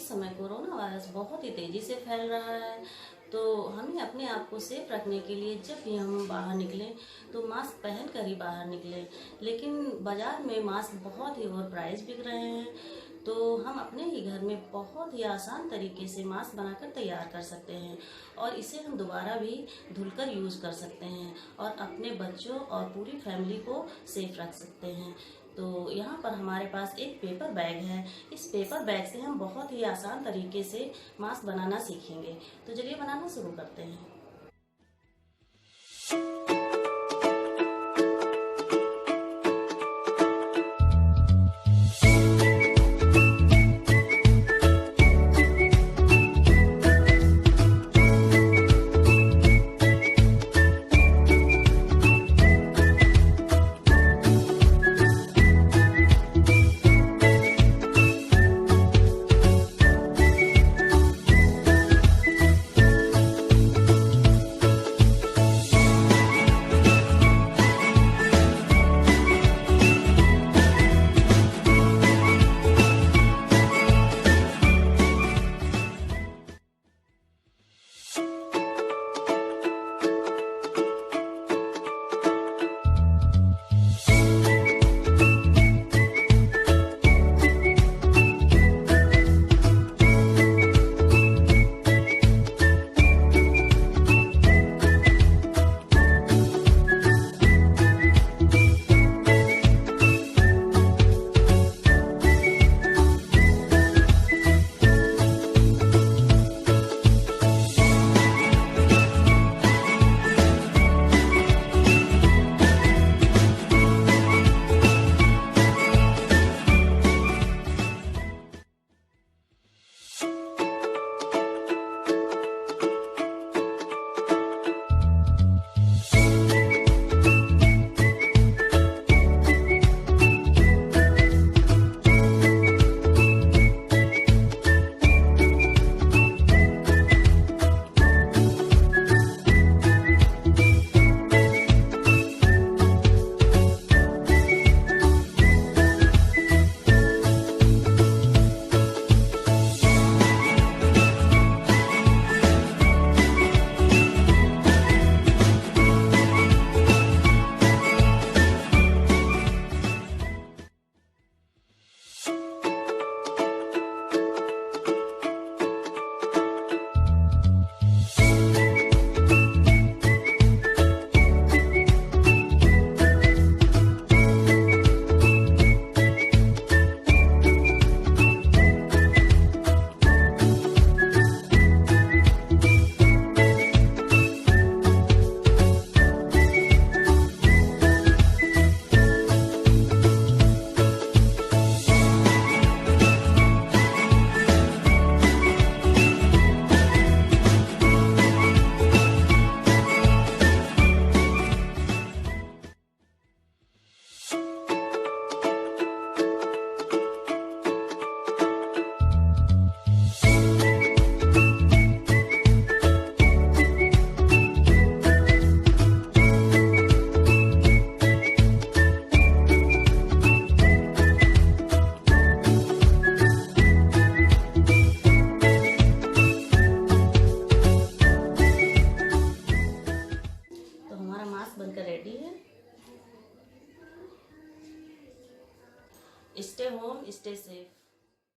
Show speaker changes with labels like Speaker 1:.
Speaker 1: इस समय corona virus बहुत ही तेज़ी से फैल रहा है, तो हमें अपने आप को सेफ रखने के लिए जब भी हम बाहर निकलें तो मास्क पहन कर ही बाहर निकलें। लेकिन बाज़ार में मास्क बहुत ही ओवर प्राइस बिक रहे हैं, तो हम अपने ही घर में बहुत ही आसान तरीके से मास्क बनाकर तैयार कर सकते हैं और इसे हम दोबारा भी धुलकर यूज़ कर सकते हैं और अपने बच्चों और पूरी फैमिली को सेफ रख सकते हैं। तो यहाँ पर हमारे पास एक पेपर बैग है। इस पेपर बैग से हम बहुत ही आसान तरीके से मास्क बनाना सीखेंगे। तो चलिए बनाना शुरू करते हैं।